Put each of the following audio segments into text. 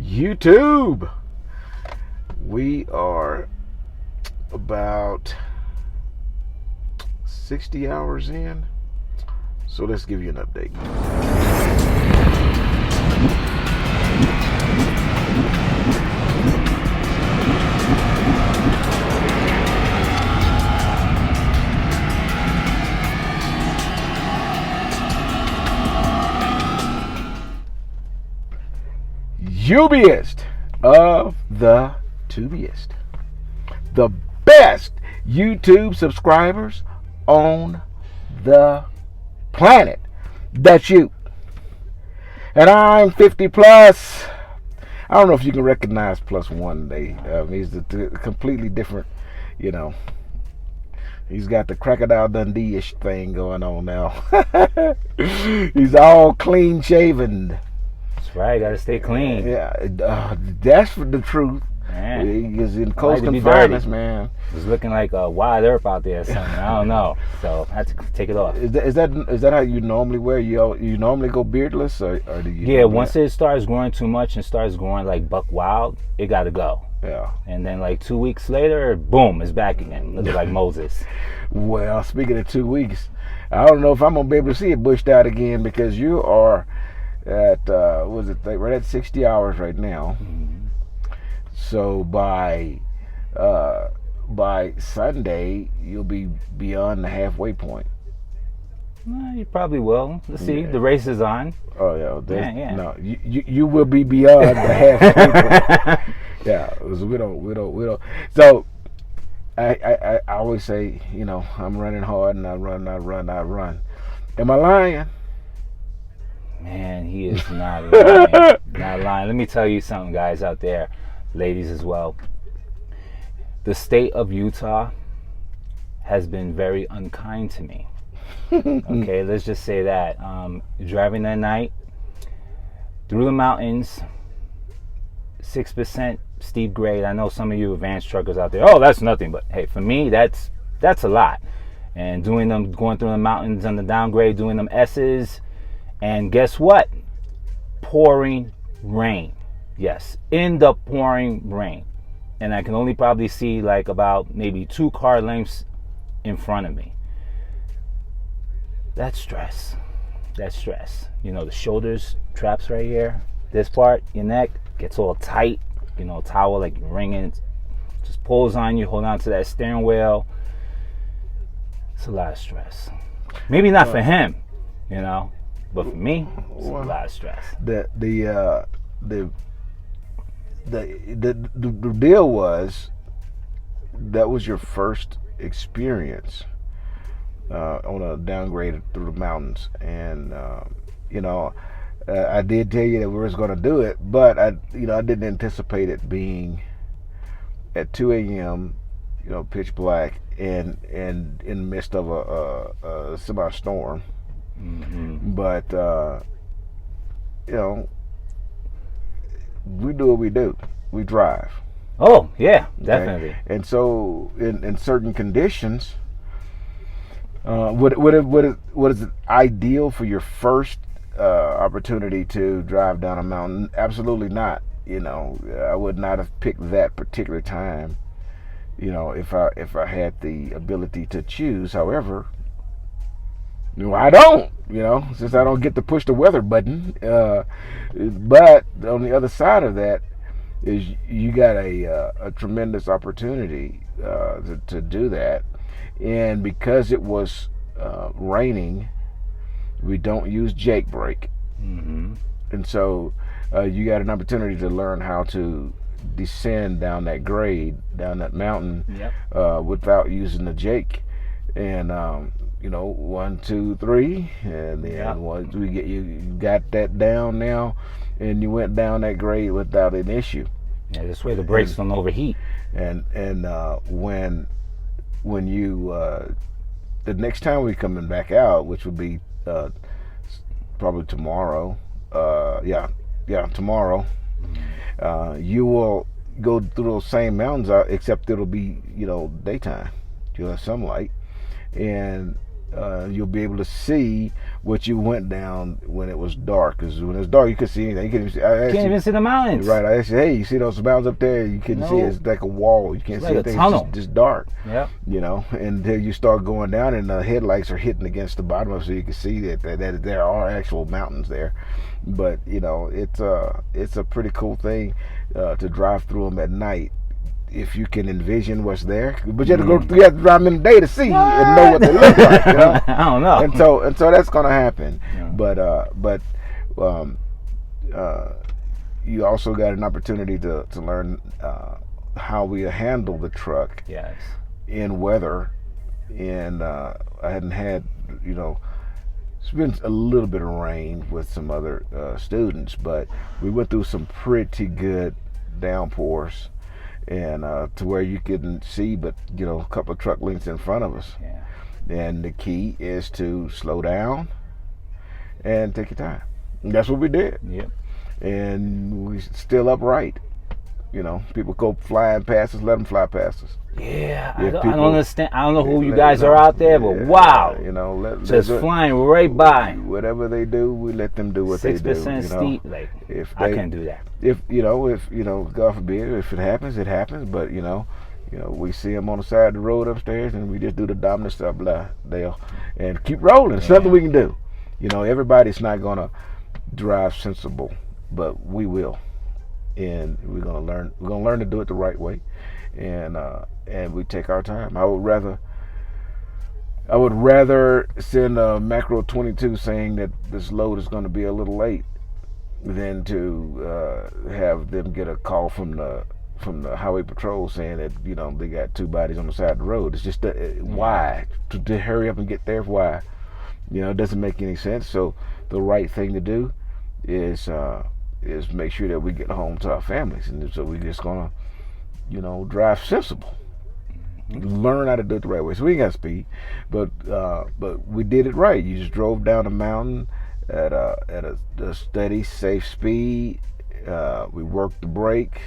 YouTube, we are about 60 hours in, so let's give you an update. Ubiest of the tubiest. The best YouTube subscribers on the planet. That's you. And I'm 50 plus. I don't know if you can recognize plus one day. He's a completely different, you know. He's got the Crocodile Dundee-ish thing going on now. He's all clean shaven. Right, gotta stay clean. Yeah, that's the truth. Man, he is in close confinement, man. It's looking like a wide earth out there or something. I don't know. So I have to take it off. Is that how you normally wear? You normally go beardless, or do you? Yeah, once it starts growing too much and starts growing like buck wild, it gotta go. Yeah. And then like 2 weeks later, boom, it's back again. Looking like Moses. Well, speaking of 2 weeks, I don't know if I'm gonna be able to see it bushed out again, because you are at right at 60 hours right now. Mm-hmm. So by Sunday you'll be beyond the halfway point. You probably will. Let's see. Yeah. The race is on. Oh yeah. Yeah. No, you will be beyond the halfway point. Yeah, we don't. So I always say, I'm running hard and I run. Am I lying? Man, he is not lying. Not lying. Let me tell you something, guys out there, ladies as well. The state of Utah has been very unkind to me. Okay, let's just say that. Driving at night through the mountains, 6% steep grade. I know some of you advanced truckers out there, oh, that's nothing. But hey, for me, that's a lot. And going through the mountains on the downgrade, doing them S's. And guess what? Pouring rain. Yes, in the pouring rain. And I can only probably see like about maybe 2 car lengths in front of me. That's stress. That's stress. The shoulders, traps right here. This part, your neck, gets all tight. Towel like you're wringing. Just pulls on you, hold on to that steering wheel. It's a lot of stress. Maybe not for him, but for me, it's a lot of stress. The deal was, that was your first experience on a downgrade through the mountains, and I did tell you that we was going to do it, but I didn't anticipate it being at 2 a.m. Pitch black and in the midst of a semi-storm. Mm-hmm. But we do what we do. We drive. Oh yeah, definitely. Okay? And so in certain conditions, what is it ideal for your first opportunity to drive down a mountain? Absolutely not. I would not have picked that particular time, if I had the ability to choose. However, I don't, since I don't get to push the weather button. But on the other side of that is you got a tremendous opportunity to do that. And because it was raining, we don't use Jake brake. Mm-hmm. And so you got an opportunity to learn how to descend down that grade, down that mountain, yep. Without using the Jake. And 1, 2, 3, and then once you got that down now, and you went down that grade without an issue. Yeah, this way the brakes don't overheat. And when you the next time we're coming back out, which would be probably tomorrow, tomorrow, you will go through those same mountains, except it'll be daytime. You'll have sunlight, and you'll be able to see what you went down when it was dark. Because when it's dark, you can see anything. You can't even see the mountains. Right. I asked you, hey, you see those mountains up there? You couldn't see it. It's like a wall. You can't see anything. It's just dark. Yep. You know, and then you start going down, and the headlights are hitting against the bottom of it, so you can see that there are actual mountains there. But you know, it's a pretty cool thing to drive through them at night. If you can envision what's there, but you have to go. You have to drive them in the day to see and know what they look like. You know? I don't know. And so that's going to happen. Yeah. But you also got an opportunity to learn how we handle the truck. Yes. In weather, and I hadn't had, you know, it's been a little bit of rain with some other students, but we went through some pretty good downpours. And to where you couldn't see but, you know, a couple of truck lengths in front of us. Yeah. And the key is to slow down and take your time. And that's what we did. Yep. And we still upright. You know, people go flying past us, let them fly past us. Yeah, I don't understand. I don't know who you guys are out there, but wow. You know, just flying right by. Whatever they do, we let them do what they do. 6% steep, like, I can't do that. If God forbid, if it happens, it happens. But you know, we see them on the side of the road upstairs, and we just do the dominant stuff, and keep rolling. It's nothing we can do. You know, everybody's not gonna drive sensible, but we will. And we're gonna learn to do it the right way, and we take our time. I would rather send a macro 22 saying that this load is going to be a little late than to have them get a call from the highway patrol saying that, you know, they got 2 bodies on the side of the road. It's just why to hurry up and get there. Why? You know, it doesn't make any sense. So the right thing to do is make sure that we get home to our families, and so we're just gonna, you know, drive sensible, learn how to do it the right way. So we ain't got speed, but we did it right. You just drove down the mountain at a steady, safe speed. We worked the brake.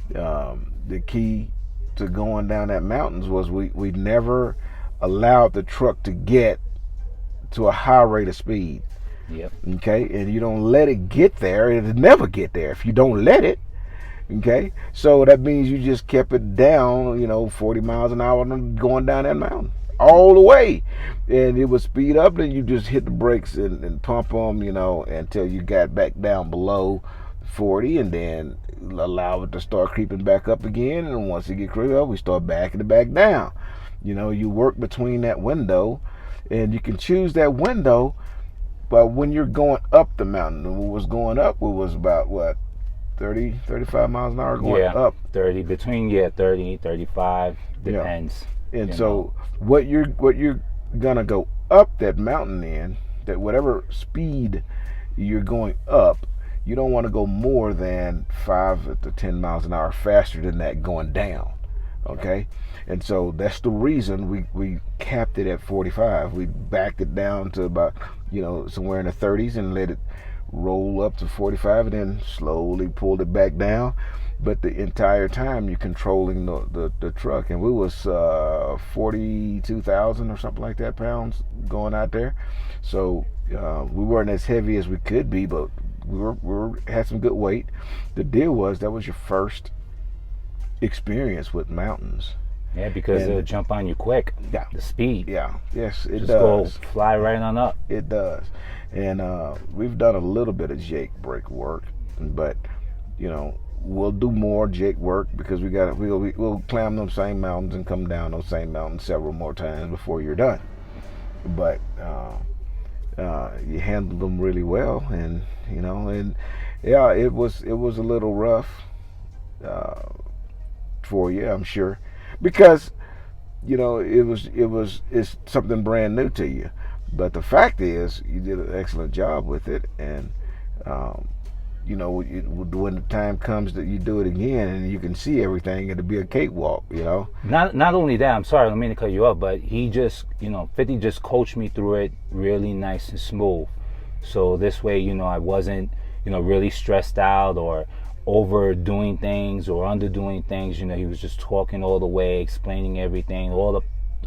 The key to going down that mountains was we never allowed the truck to get to a high rate of speed. Yep. Okay, and you don't let it get there, it'll never get there if you don't let it. Okay, so that means you just kept it down, you know, 40 miles an hour going down that mountain all the way, and it would speed up. Then you just hit the brakes and pump them, you know, until you got back down below 40, and then allow it to start creeping back up again. And once it get creeping up, we start backing it back down. You know, you work between that window, and you can choose that window. But when you're going up the mountain, what was going up, it was about, what, 30, 35 miles an hour going up? 30, 30, 35, depends. Yeah. And so what you're going to go up that mountain in, that whatever speed you're going up, you don't want to go more than 5 to 10 miles an hour faster than that going down. Okay? And so that's the reason we capped it at 45. We backed it down to about, you know, somewhere in the 30s and let it roll up to 45, and then slowly pulled it back down. But the entire time you're controlling the truck, and we was 42,000 or something like that pounds going out there. So we weren't as heavy as we could be, but we had some good weight. The deal was that was your first experience with mountains. Yeah, because it'll jump on you quick. Yeah. The speed. Yeah. Yes, it just does. Go fly right on up. It does. And we've done a little bit of Jake brake work, but you know, we'll do more Jake work because we'll climb those same mountains and come down those same mountains several more times before you're done. But you handled them really well, and you know, and yeah, it was a little rough for you, I'm sure. Because, you know, it's something brand new to you. But the fact is, you did an excellent job with it, and you know, when the time comes that you do it again and you can see everything, it'll be a cakewalk, you know. Not only that, I'm sorry, I don't mean to cut you off, but he just, you know, 50 just coached me through it really nice and smooth. So this way, you know, I wasn't, you know, really stressed out or overdoing things or underdoing things. You know, he was just talking all the way, explaining everything, all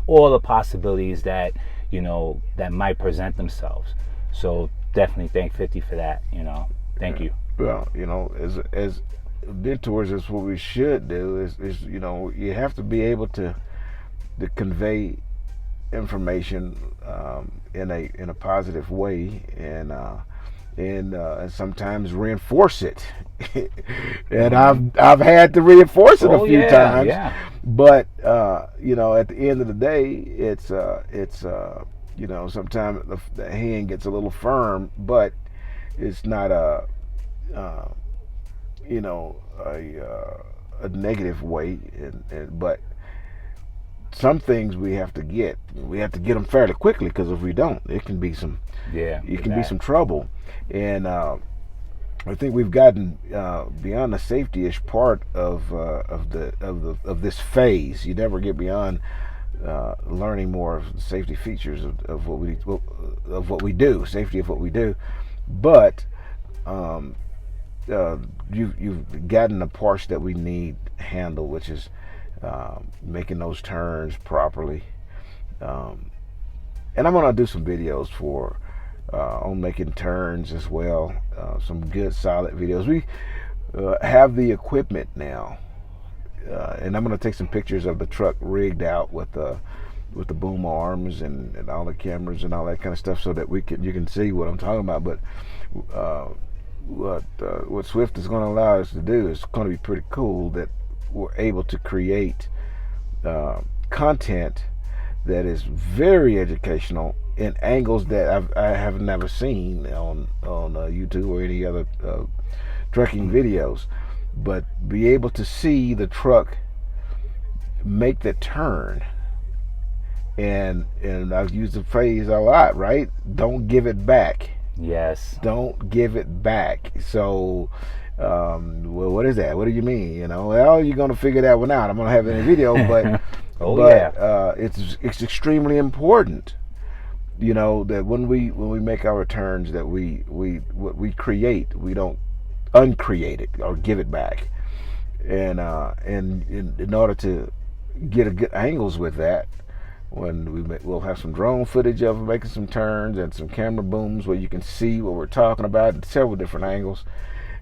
the possibilities that, that might present themselves. So definitely thank 50 for that. Thank you. Well, as mentors, that's what we should do. Is you have to be able to convey information in a positive way, and sometimes reinforce it. And I've had to reinforce it a few times. Yeah. But at the end of the day, it's sometimes the hand gets a little firm, but it's not a negative way, but some things we have to get them fairly quickly, because if we don't, it can be some trouble. And I think we've gotten beyond the safety-ish part of this phase. You never get beyond learning more of the safety features of what we do, safety of what we do. But you've gotten the parts that we need handled, which is making those turns properly. And I'm gonna do some videos on making turns as well. Some good solid videos. We have the equipment now, and I'm gonna take some pictures of the truck rigged out with the boom arms and all the cameras and all that kind of stuff, so that you can see what I'm talking about. But what Swift is going to allow us to do is going to be pretty cool, that we're able to create content that is very educational in angles that I have never seen on YouTube or any other trucking videos. But be able to see the truck make the turn, and I've used the phrase a lot, right? Don't give it back. Yes. Don't give it back. So, well, what is that? What do you mean? Well, you're gonna figure that one out. I'm gonna have it in a video, but it's extremely important, that when we make our returns, that what we create, we don't uncreate it or give it back. And in order to get a good angles with that, we'll have some drone footage of making some turns, and some camera booms where you can see what we're talking about at several different angles.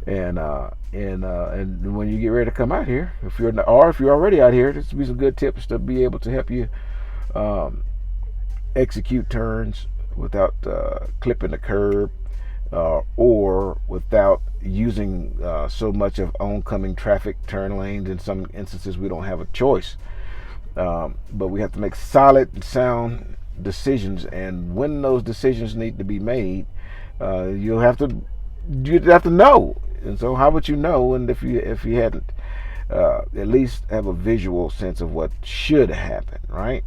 And when you get ready to come out here, if you're already out here, this will be some good tips to be able to help you execute turns without clipping the curb, or without using so much of oncoming traffic turn lanes. In some instances, we don't have a choice. But we have to make solid and sound decisions, and when those decisions need to be made, you have to know. And so, how would you know? And if you hadn't, at least have a visual sense of what should happen, right?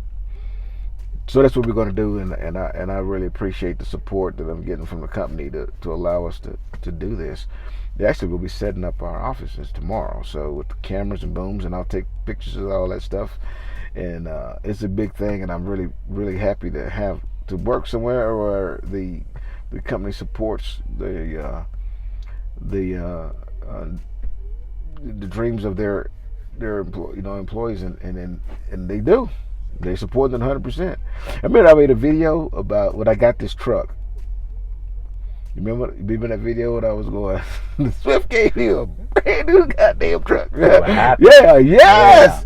So that's what we're going to do, and I really appreciate the support that I'm getting from the company to allow us to do this. Actually, we'll be setting up our offices tomorrow, so with the cameras and booms, and I'll take pictures of all that stuff. And it's a big thing, and I'm really, really happy to work somewhere where the company supports the dreams of their employees, and they do. They support them 100%. I made a video about when I got this truck. You remember that video when I was going? The Swift gave me a brand new goddamn truck. Yeah, yes.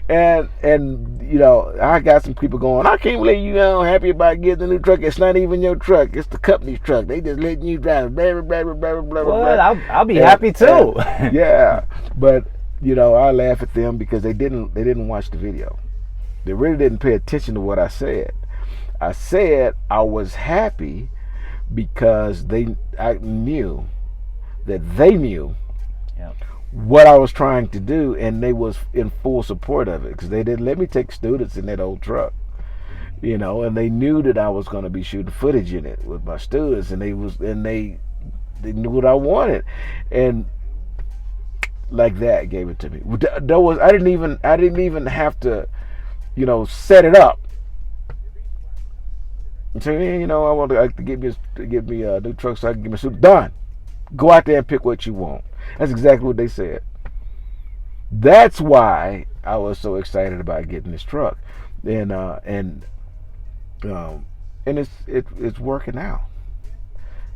Yeah. And I got some people going, I can't believe you happy about getting a new truck. It's not even your truck. It's the company's truck. They just letting you drive. Blah, blah, blah, blah, blah, blah. Well, I'll be happy too. Yeah, but I laugh at them because they didn't watch the video. They really didn't pay attention to what I said. I said I was happy because I knew that they knew what I was trying to do, and they was in full support of it, because they didn't let me take students in that old truck, and they knew that I was going to be shooting footage in it with my students, and they knew what I wanted, and like that gave it to me. I didn't even have to set it up. And say, I want to give me a new truck so I can get my suit done. Go out there and pick what you want. That's exactly what they said. That's why I was so excited about getting this truck, and and it's working out.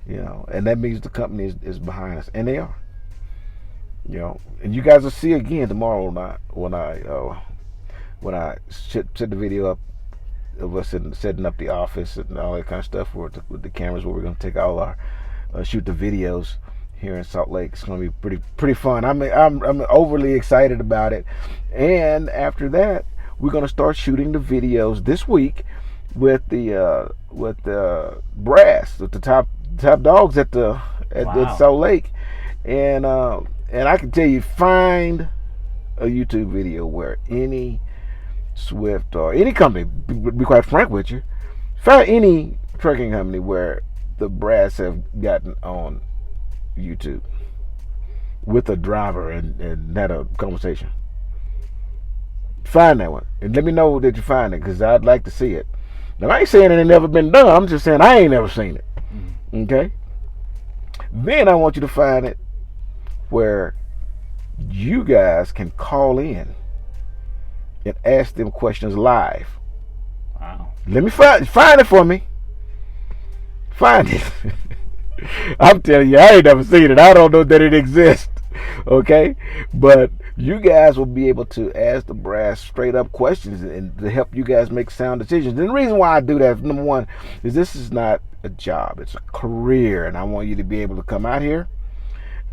And that means the company is behind us, and they are. And you guys will see again tomorrow when I set the video up of us setting up the office and all that kind of stuff with the cameras, where we're going to take all our shoot the videos here in Salt Lake. It's going to be pretty fun. I'm overly excited about it. And after that, we're going to start shooting the videos this week with the brass, with the top dogs at Salt Lake, and I can tell you, find a YouTube video where any Swift or any company, to be quite frank with you, find any trucking company where the brass have gotten on YouTube with a driver and had a conversation. Find that one and let me know that you find it, because I'd like to see it. Now, I ain't saying it ain't never been done. I'm just saying I ain't never seen it. Okay? Then I want you to find it where you guys can call in and ask them questions live. Wow. Let me find it for me. Find it. I'm telling you, I ain't never seen it. I don't know that it exists. Okay? But you guys will be able to ask the brass straight up questions and to help you guys make sound decisions. And the reason why I do that, number one, is this is not a job. It's a career. And I want you to be able to come out here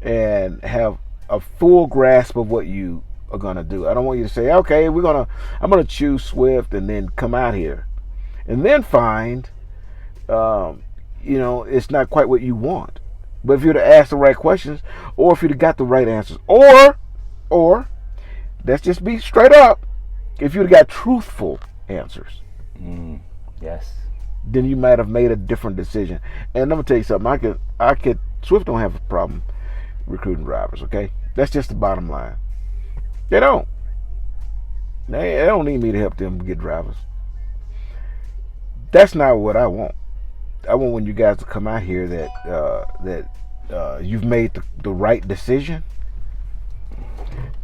and have a full grasp of what you are going to do. I don't want you to say, okay, I'm going to choose Swift and then come out here and then find, it's not quite what you want. But if you'd have asked the right questions, or if you'd have got the right answers, or let's just be straight up, if you'd have got truthful answers, yes, then you might have made a different decision. And I'm gonna tell you something. Swift don't have a problem recruiting drivers. Okay, that's just the bottom line. They don't. They don't need me to help them get drivers. That's not what I want. I want when you guys to come out here that you've made the right decision,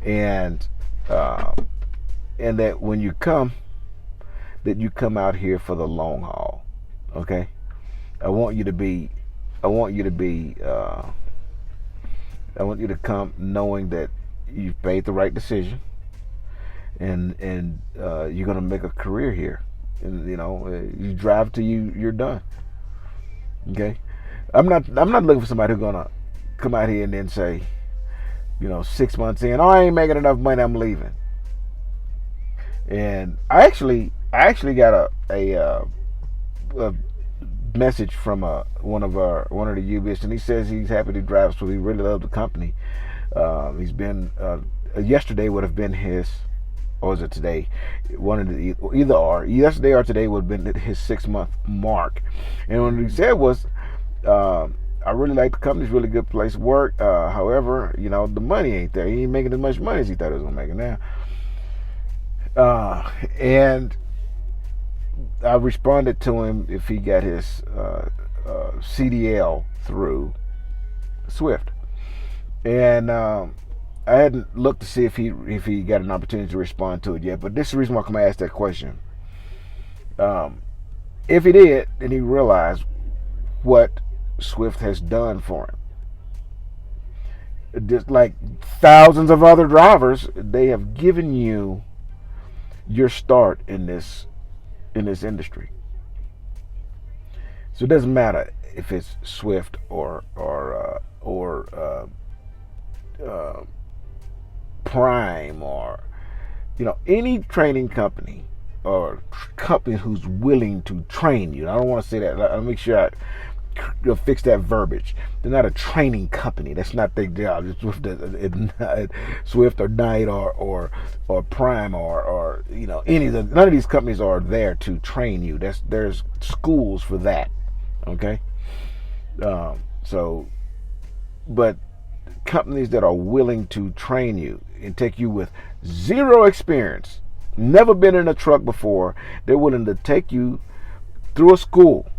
and that when you come, that you come out here for the long haul. Okay, I want you to come knowing that you've made the right decision, and you're gonna make a career here, and you drive till you're done. Okay, I'm not looking for somebody who's gonna come out here and then say, 6 months in, I ain't making enough money, I'm leaving. And I actually got a message from one of the UBs, and he says he's happy to drive, so he really loves the company. He's been yesterday would have been his, or is it today? One of the either or. Yesterday or today would have been his 6 month mark. And what he said was, I really like the company. It's a really good place to work. However, the money ain't there. He ain't making as much money as he thought he was gonna make it now. And I responded to him if he got his CDL through Swift, and I hadn't looked to see if he got an opportunity to respond to it yet. But this is the reason why I'm gonna ask that question. If he did, then he realized what Swift has done for him. Just like thousands of other drivers, they have given you your start in this industry. So it doesn't matter if it's Swift or Prime or any training company or company who's willing to train you. I don't want to say that. I'll make sure I fix that verbiage. They're not a training company. That's not their job. Swift or Knight or Prime or any of the, none of these companies are there to train you. There's schools for that. Okay. But companies that are willing to train you and take you with zero experience, never been in a truck before, they're willing to take you through a school.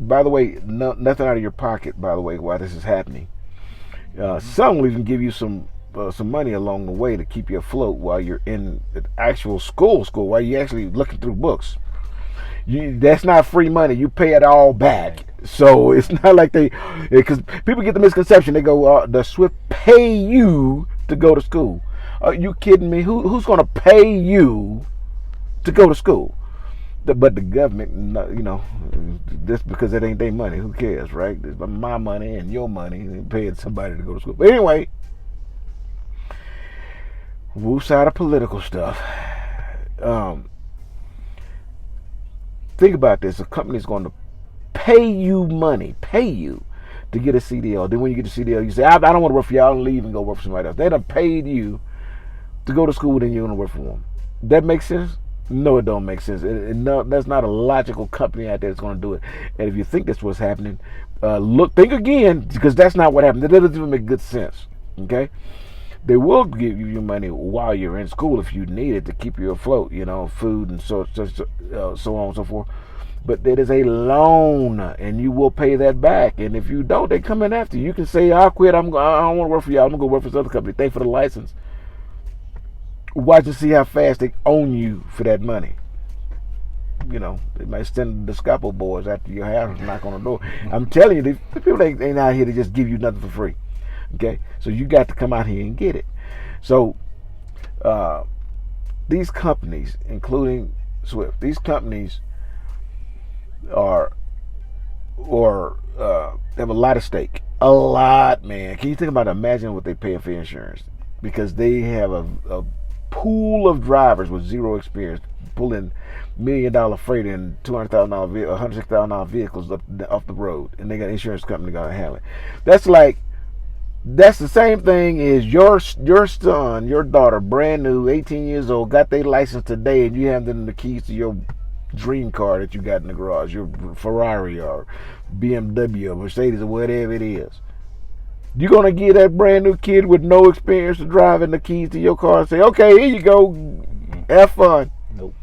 By the way, nothing out of your pocket, by the way, while this is happening. Some will even give you some money along the way to keep you afloat while you're in the actual school, while you're actually looking through books. That's not free money. You pay it all back. So it's not like because people get the misconception. They go, "Does Swift pay you to go to school?" Are you kidding me? Who's going to pay you to go to school? But the government, just because it ain't their money, who cares, right? It's my money and your money, and paying somebody to go to school. But anyway, woo side of political stuff. Think about this: a company's going to pay you to get a CDL. Then when you get the CDL, you say, "I don't want to work for y'all. I'll leave and go work for somebody else." They done paid you to go to school, then you want to work for them. That makes sense? No, it don't make sense. No, that's not a logical company out there that's going to do it. And if you think that's what's happening, think again, because that's not what happened. That doesn't even make good sense. Okay? They will give you money while you're in school if you need it to keep you afloat, food and so on and so forth. But it is a loan, and you will pay that back. And if you don't, they come in after you. You can say, "I'll quit. I don't want to work for y'all. I'm going to go work for this other company. Thanks for the license." Watch and see how fast they own you for that money. They might send the scalpel boys after your house and knock on the door. I'm telling you, the people ain't out here to just give you nothing for free. Okay? So you got to come out here and get it. So these companies, including Swift, these companies have a lot of stake. A lot, man. Can you think about imagine what they pay for insurance? Because they have a pool of drivers with zero experience pulling $1 million freight and $200,000, $106,000 vehicles off the road, and they got an insurance company going to handle it. That's the same thing as your son, your daughter, brand new, 18 years old, got their license today, and you hand them the keys to your dream car that you got in the garage, your Ferrari or BMW or Mercedes or whatever it is. You're going to give that brand new kid with no experience to driving the keys to your car and say, "Okay, here you go, have fun." Nope.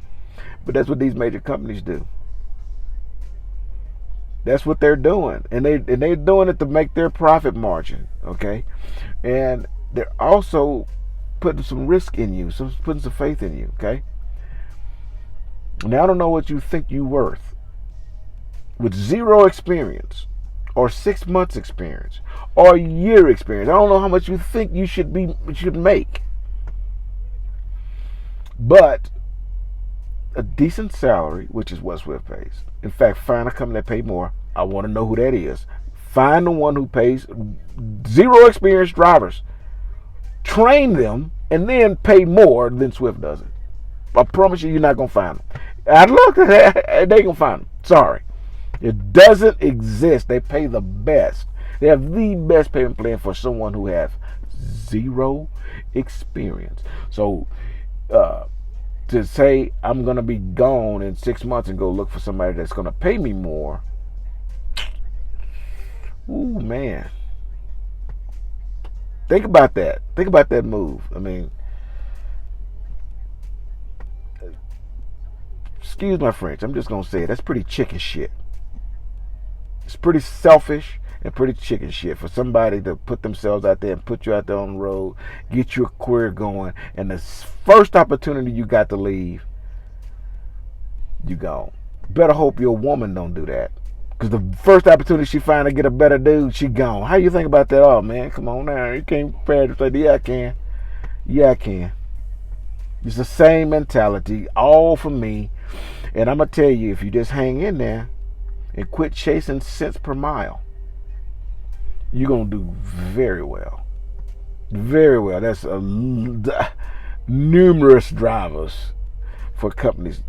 But that's what these major companies do. That's what they're doing. And they're doing it to make their profit margin, okay? And they're also putting some risk in you, putting some faith in you, okay? Now, I don't know what you think you're worth. With zero experience, or 6 months experience, or a year experience. I don't know how much you think you should make. But a decent salary, which is what Swift pays. In fact, find a company that pays more. I want to know who that is. Find the one who pays zero experienced drivers. Train them and then pay more than Swift does it. I promise you're not going to find them. I looked at that, they going to find them. Sorry. It doesn't exist. They pay the best. They have the best payment plan for someone who has zero experience. So to say I'm going to be gone in 6 months and go look for somebody that's going to pay me more, ooh, man. Think about that. Think about that move. I mean, excuse my French. I'm just going to say it. That's pretty chicken shit. It's pretty selfish and pretty chicken shit for somebody to put themselves out there and put you out there on the road, get your career going, and the first opportunity you got to leave, you gone. Better hope your woman don't do that. Because the first opportunity she find to get a better dude, she gone. How you think about that? Oh, man, come on now. You can't prepare to say, "Yeah, I can. Yeah, I can." It's the same mentality, all for me. And I'm going to tell you, if you just hang in there and quit chasing cents per mile, you're going to do very well. Very well. That's numerous drivers for companies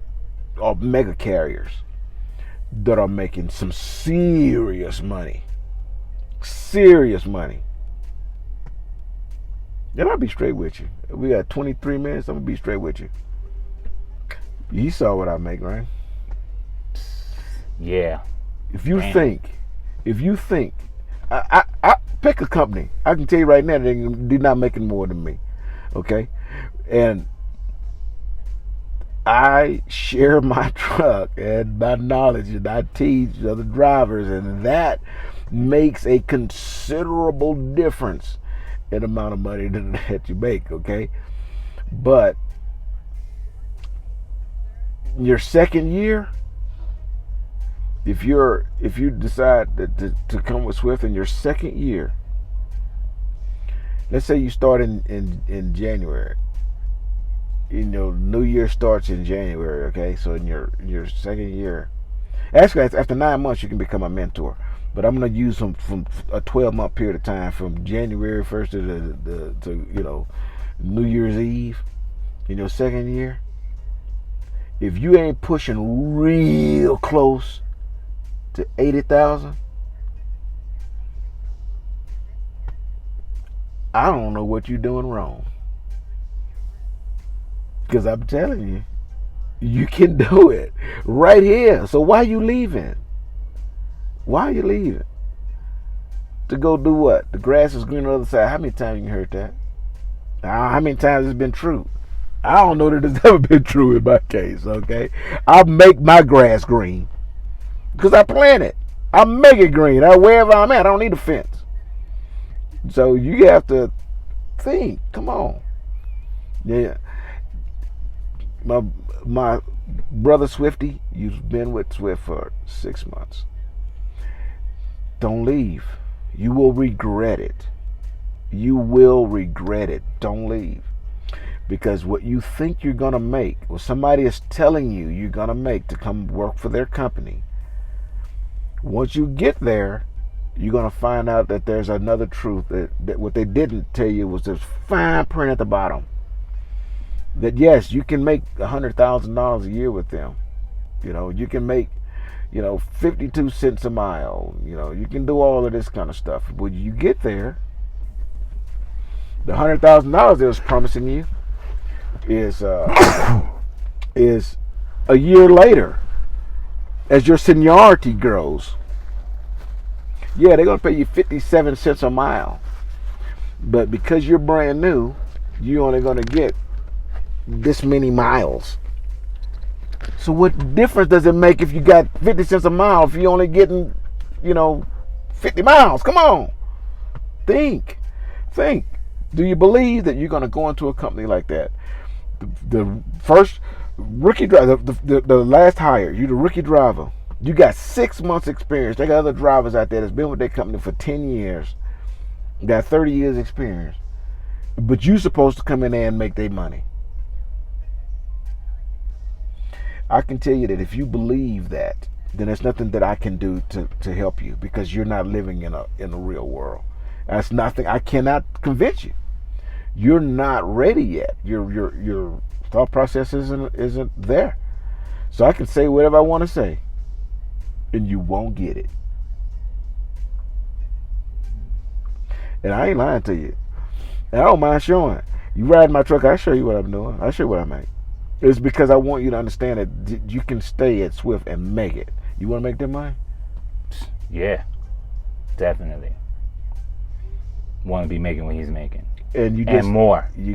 or mega carriers that are making some serious money. Serious money. And I'll be straight with you. We got 23 minutes. I'm going to be straight with you. You saw what I make, right? Yeah. If you think, I pick a company. I can tell you right now, they're not making more than me. Okay? And I share my truck and my knowledge, and I teach other drivers, and that makes a considerable difference in the amount of money that you make, okay? But your second year, if you decide to come with Swift in your second year, let's say you start in January. You know, New Year starts in January. Okay, so in your second year, actually after 9 months you can become a mentor. But I'm going to use them from a 12-month period of time, from January 1st to New Year's Eve in your second year. If you ain't pushing real close to 80,000, I don't know what you're doing wrong. Because I'm telling you, you can do it right here. So why are you leaving? Why are you leaving? To go do what? The grass is green on the other side. How many times you heard that? How many times it's been true? I don't know that it's ever been true in my case, okay? I make my grass green because I plant it. I make it green. Wherever I'm at, I don't need a fence. So you have to think. Come on. Yeah. My brother Swifty, you've been with Swift for 6 months. Don't leave. You will regret it. You will regret it. Don't leave. Because what you think you're going to make, what somebody is telling you you're going to make to come work for their company, once you get there, you're going to find out that there's another truth, that what they didn't tell you was this fine print at the bottom. That yes, you can make $100,000 a year with them. You know, you can make 52 cents a mile. You know, you can do all of this kind of stuff. When you get there, the $100,000 they was promising you is a year later, as your seniority grows. Yeah, they're gonna pay you 57 cents a mile, but because you're brand new, you're only gonna get this many miles. So what difference does it make if you got 50 cents a mile if you're only getting 50 miles? Come on, think. Do you believe that you're going to go into a company like that? The first rookie driver, the last hire, you the rookie driver. You got 6 months experience. They got other drivers out there that's been with their company for 10 years, got 30 years experience. But you're supposed to come in there and make their money. I can tell you that if you believe that, then there's nothing that I can do to help you, because you're not living in a real world. That's nothing. I cannot convince you. You're not ready yet. Your thought process isn't there. So I can say whatever I want to say, and you won't get it. And I ain't lying to you. And I don't mind showing. You ride my truck, I show you what I'm doing. I show you what I make. It's because I want you to understand that you can stay at Swift and make it. You want to make that money? Yeah, definitely. Want to be making what he's making, and more. You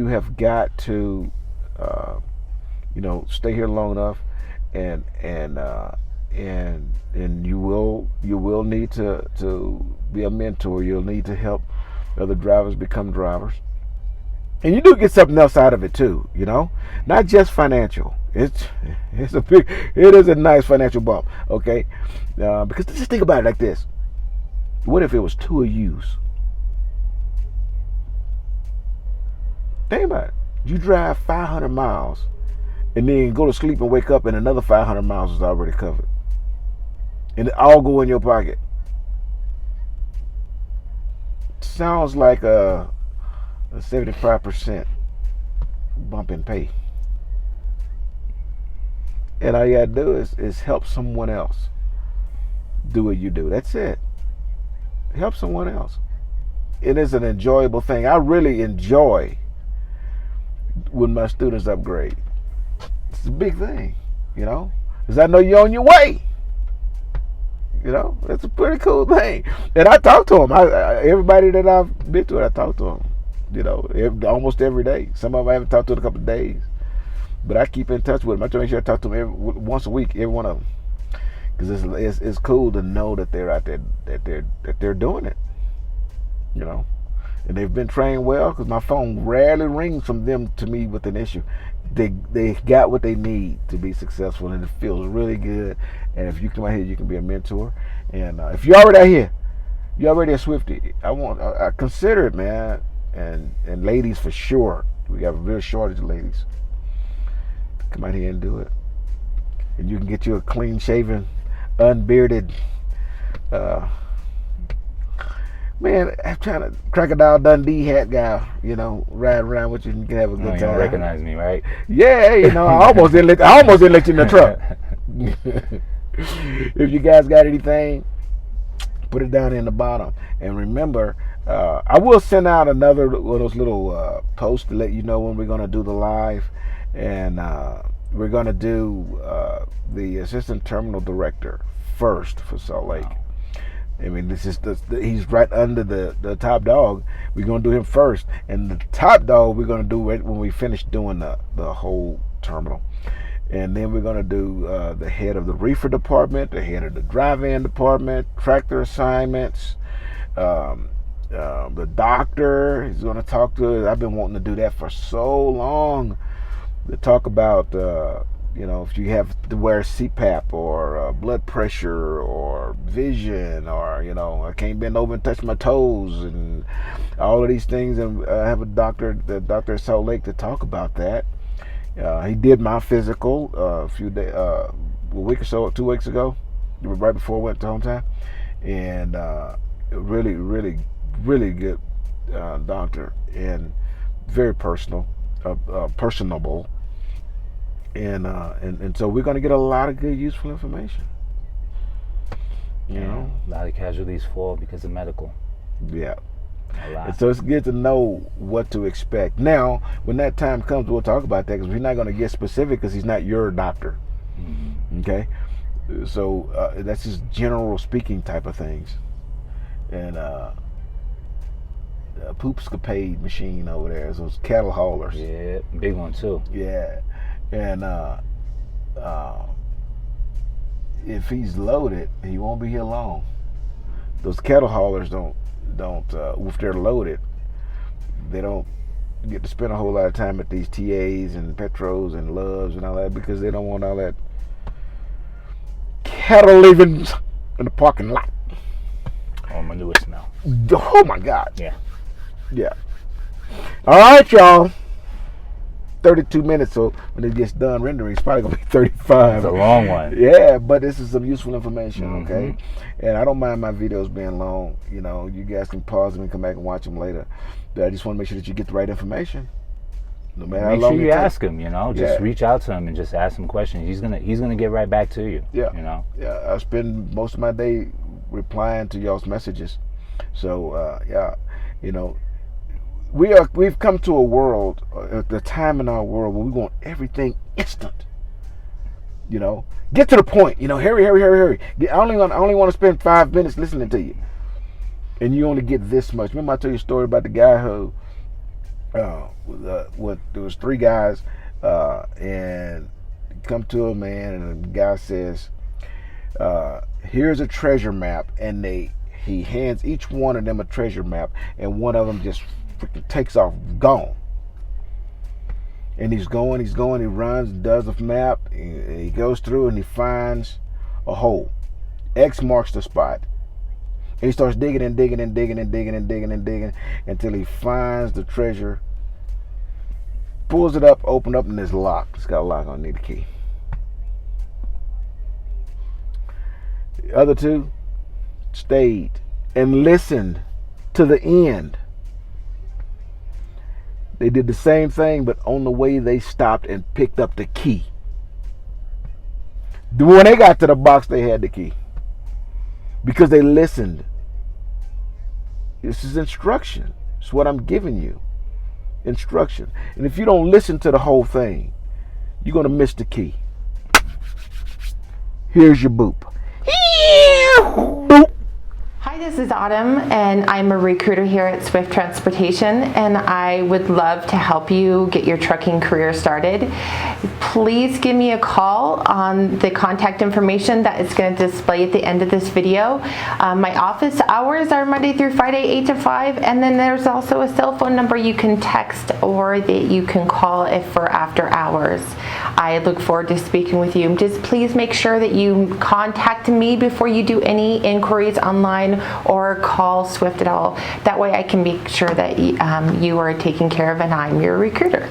have got to, stay here long enough, and you will need to be a mentor. You'll need to help other drivers become drivers. And you do get something else out of it too, not just financial. It is a nice financial bump, okay? Because just think about it like this: what if it was two of yous? Think about it. You drive 500 miles, and then go to sleep and wake up, and another 500 miles is already covered, and it all go in your pocket. Sounds like a 75% bump in pay. And all you gotta do is help someone else do what you do. That's it. Help someone else. It is an enjoyable thing. I really enjoy when my students upgrade. It's a big thing, because I know you're on your way. It's a pretty cool thing. And I talk to them. Everybody that I've been to, I talk to them. Almost every day. Some of them I haven't talked to in a couple of days, but I keep in touch with them. I try to make sure I talk to them once a week, every one of them, because it's cool to know that they're out there, that they're doing it. and they've been trained well because my phone rarely rings from them to me with an issue. They got what they need to be successful, and it feels really good. And if you come out here, you can be a mentor. And if you're already out here, you're already a Swifty. I consider it, man. And ladies for sure. We have a real shortage of ladies. Come out here and do it. And you can get you a clean shaven, unbearded. Man, I'm trying to Crocodile Dundee hat guy, ride around with you and you can have a good You time. don't recognize me, right? Yeah, I almost didn't let you in the truck. If you guys got anything, put it down in the bottom. And remember, I will send out another one of those little posts to let you know when we're going to do the live. And we're going to do the assistant terminal director first for Salt Lake. Wow. I mean, he's right under the top dog. We're going to do him first. And the top dog we're going to do it when we finish doing the whole terminal. And then we're going to do the head of the reefer department, the head of the drive-in department, tractor assignments, the doctor. He's going to talk to us. I've been wanting to do that for so long. To talk about, if you have to wear CPAP or blood pressure or vision or, I can't bend over and touch my toes and all of these things. And I have the doctor at Salt Lake to talk about that. He did my physical a week or so, 2 weeks ago, right before I went to home time. And really, really, really good doctor and very personable. And so we're going to get a lot of good, useful information. A lot of casualties fall because of medical. Yeah. A lot. And so it's good to know what to expect. Now, when that time comes, we'll talk about that because we're not going to get specific because he's not your doctor. Mm-hmm. Okay? So that's just general speaking type of things. And a poopscapade machine over there is those cattle haulers. Yeah, big one too. Yeah. And if he's loaded, he won't be here long. Those cattle haulers don't if they're loaded, they don't get to spend a whole lot of time at these TAs and Petros and Loves and all that because they don't want all that cattle leaving in the parking lot. Oh, my newest smell. Oh my God. Yeah. All right, y'all. 32 minutes, so when it gets done rendering, it's probably gonna be 35. It's a long one. Yeah, but this is some useful information, Mm-hmm. okay? And I don't mind my videos being long. You guys can pause them and come back and watch them later. But I just want to make sure that you get the right information. No matter how Make long sure you ask him. Just Yeah. reach out to him and just ask him questions. He's gonna get right back to you. Yeah. Yeah. I spend most of my day replying to y'all's messages. So we've come to a world, at the time in our world where we want everything instant. Get to the point. Hurry. I only want to spend 5 minutes listening to you, and you only get this much. Remember I told you a story about the guy who, there was 3 guys, and come to a man, and the guy says, "Here's a treasure map," and he hands each one of them a treasure map, and one of them just freaking takes off, gone. And he's going, he runs, does the map, he goes through and he finds a hole. X marks the spot. And he starts digging until he finds the treasure, pulls it up, open up, and it's locked. It's got a lock on it, need a key. The other 2 stayed and listened to the end. They did the same thing, but on the way they stopped and picked up the key. When they got to the box, they had the key. Because they listened. This is instruction. It's what I'm giving you. Instruction. And if you don't listen to the whole thing, you're going to miss the key. Here's your boop. Hi, this is is Autumn, and I'm a recruiter here at Swift Transportation, and I would love to help you get your trucking career started. Please give me a call on the contact information that is going to display at the end of this video. My office hours are Monday through Friday, 8 to 5, and then there's also a cell phone number you can text or that you can call if for after hours. I look forward to speaking with you. Just please make sure that you contact me before you do any inquiries online or call Swift at all. That way I can make sure that you are taken care of and I'm your recruiter.